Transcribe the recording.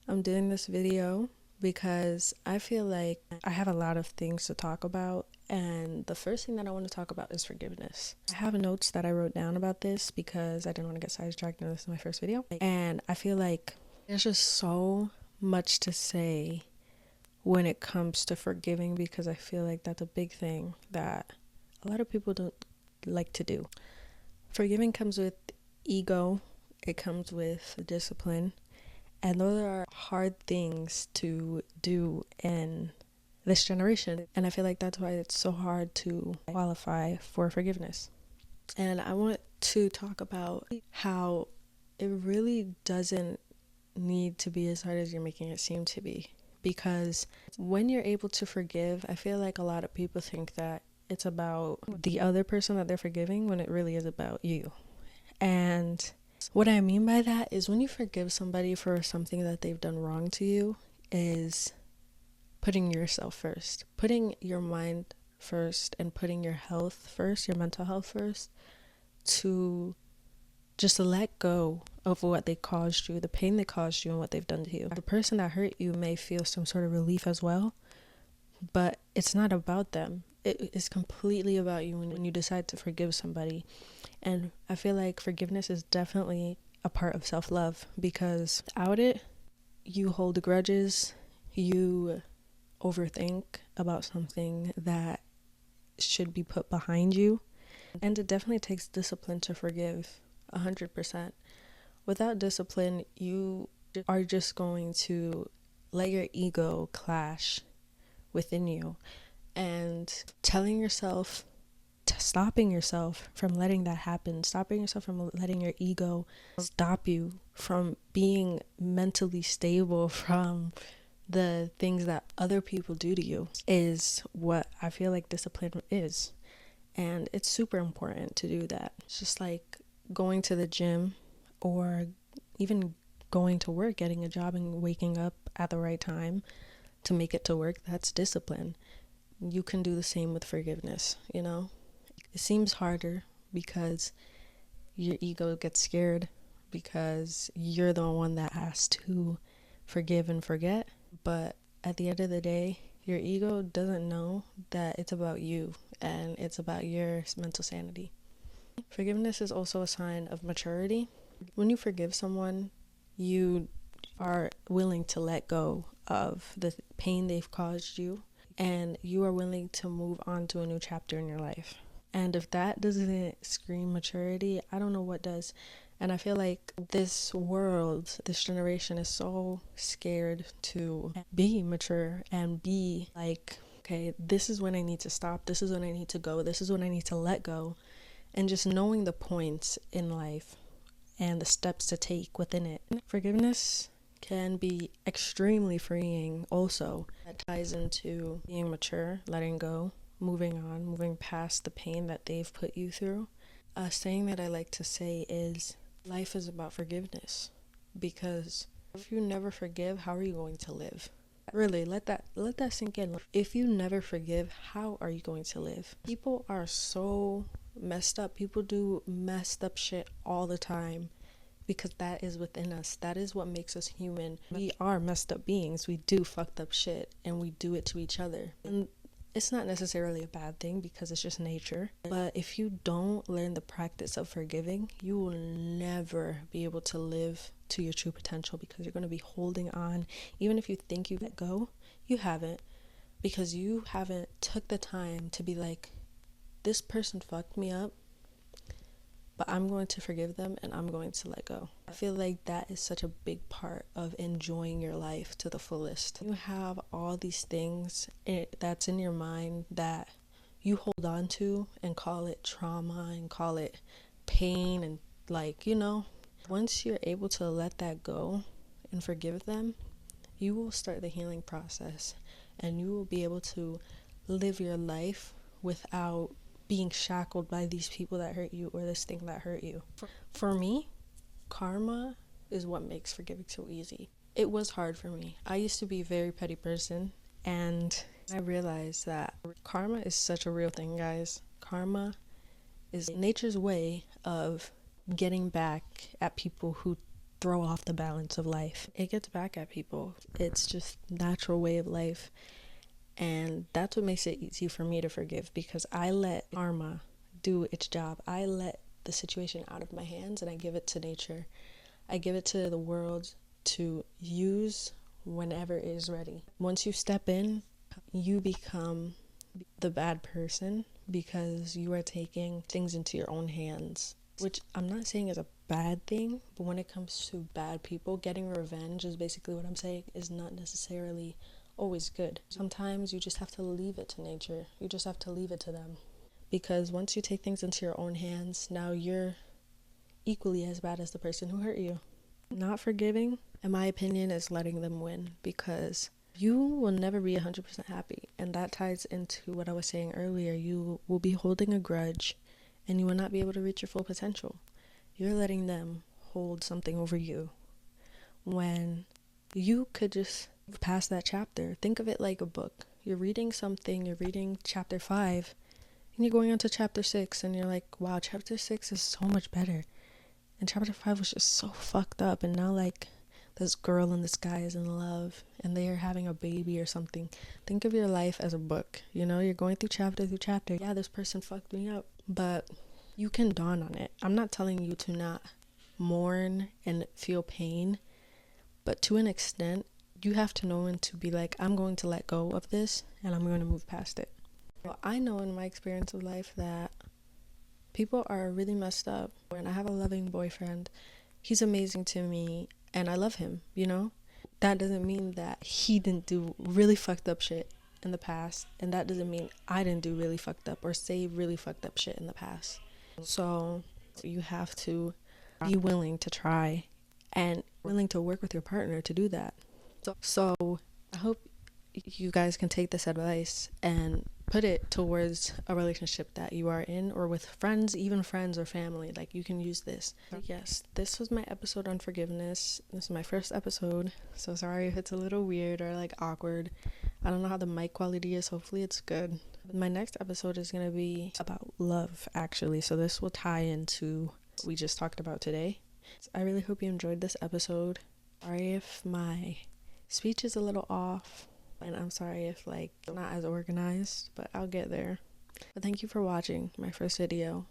I'm doing this video because I feel like I have a lot of things to talk about, and the first thing that I want to talk about is forgiveness. I have notes that I wrote down about this because I didn't want to get sidetracked, and this is my first video, and I feel like there's just so much to say when it comes to forgiving, because I feel like that's a big thing that a lot of people don't like to do. Forgiving comes with ego, it comes with discipline, and those are hard things to do in this generation. And I feel like that's why it's so hard to qualify for forgiveness. And I want to talk about how it really doesn't need to be as hard as you're making it seem to be. Because when you're able to forgive, I feel like a lot of people think that it's about the other person that they're forgiving when it really is about you. And what I mean by that is when you forgive somebody for something that they've done wrong to you is putting yourself first, putting your mind first, and putting your health first, your mental health first, to just let go of what they caused you, the pain they caused you, and what they've done to you. The person that hurt you may feel some sort of relief as well, but it's not about them. It is completely about you when you decide to forgive somebody. And I feel like forgiveness is definitely a part of self-love, because without it, you hold grudges, you overthink about something that should be put behind you. And it definitely takes discipline to forgive, 100%. Without discipline, you are just going to let your ego clash within you, and stopping yourself from letting that happen, stopping yourself from letting your ego stop you from being mentally stable from the things that other people do to you, is what I feel like discipline is. And it's super important to do that. It's just like going to the gym, or even going to work, getting a job, and waking up at the right time to make it to work. That's discipline. You can do the same with forgiveness, you know? It seems harder because your ego gets scared, because you're the one that has to forgive and forget. But at the end of the day, your ego doesn't know that it's about you and it's about your mental sanity. Forgiveness is also a sign of maturity. When you forgive someone, you are willing to let go of the pain they've caused you, and you are willing to move on to a new chapter in your life. And if that doesn't scream maturity, I don't know what does. And I feel like this world, this generation is so scared to be mature and be like, okay, this is when I need to stop, this is when I need to go, this is when I need to let go. And just knowing the points in life and the steps to take within it. Forgiveness can be extremely freeing also. That ties into being mature, letting go, moving on, moving past the pain that they've put you through. A saying that I like to say is, life is about forgiveness. Because if you never forgive, how are you going to live? Really, let that sink in. If you never forgive, how are you going to live? People are so messed up. People do messed up shit all the time, because that is within us. That is what makes us human. We are messed up beings. We do fucked up shit, and we do it to each other. And it's not necessarily a bad thing, because it's just nature. But if you don't learn the practice of forgiving, you will never be able to live to your true potential, because you're going to be holding on. Even if you think you let go, you haven't, because you haven't took the time to be like, this person fucked me up, but I'm going to forgive them and I'm going to let go. I feel like that is such a big part of enjoying your life to the fullest. You have all these things that's in your mind that you hold on to and call it trauma and call it pain, and once you're able to let that go and forgive them, you will start the healing process, and you will be able to live your life without being shackled by these people that hurt you or this thing that hurt you. For me, karma is what makes forgiving so easy. It was hard for me. I used to be a very petty person, and I realized that karma is such a real thing, guys. Karma is nature's way of getting back at people who throw off the balance of life. It gets back at people. It's just natural way of life. And that's what makes it easy for me to forgive, because I let karma do its job. I let the situation out of my hands and I give it to nature. I give it to the world to use whenever it is ready. Once you step in, you become the bad person because you are taking things into your own hands, which I'm not saying is a bad thing, but when it comes to bad people, getting revenge is basically what I'm saying, is not necessarily always good. Sometimes you just have to leave it to nature. You just have to leave it to them. Because once you take things into your own hands, now you're equally as bad as the person who hurt you. Not forgiving, in my opinion, is letting them win, because you will never be 100% happy. And that ties into what I was saying earlier. You will be holding a grudge and you will not be able to reach your full potential. You're letting them hold something over you when you could just pass that chapter. Think of it like a book. You're reading something, you're reading chapter 5, and you're going on to chapter 6, and you're like, wow, chapter 6 is so much better. And chapter 5 was just so fucked up, and now like this girl and this guy is in love, and they are having a baby or something. Think of your life as a book. You know, you're going through chapter through chapter. Yeah, this person fucked me up, but you can dawn on it. I'm not telling you to not mourn and feel pain, but to an extent, you have to know when to be like, I'm going to let go of this and I'm going to move past it. Well, I know in my experience of life that people are really messed up. When I have a loving boyfriend, he's amazing to me and I love him, you know? That doesn't mean that he didn't do really fucked up shit in the past, and that doesn't mean I didn't do really fucked up or say really fucked up shit in the past. So you have to be willing to try and willing to work with your partner to do that. So I hope you guys can take this advice and put it towards a relationship that you are in, or with friends, even friends or family. Like, you can use this. Yes, this was my episode on forgiveness. This is my first episode, so sorry if it's a little weird or like awkward. I don't know how the mic quality is. Hopefully it's good. My next episode is going to be about love, actually, so this will tie into what we just talked about today. I really hope you enjoyed this episode. Sorry if my speech is a little off, and I'm sorry if like not as organized, but I'll get there. But thank you for watching my first video.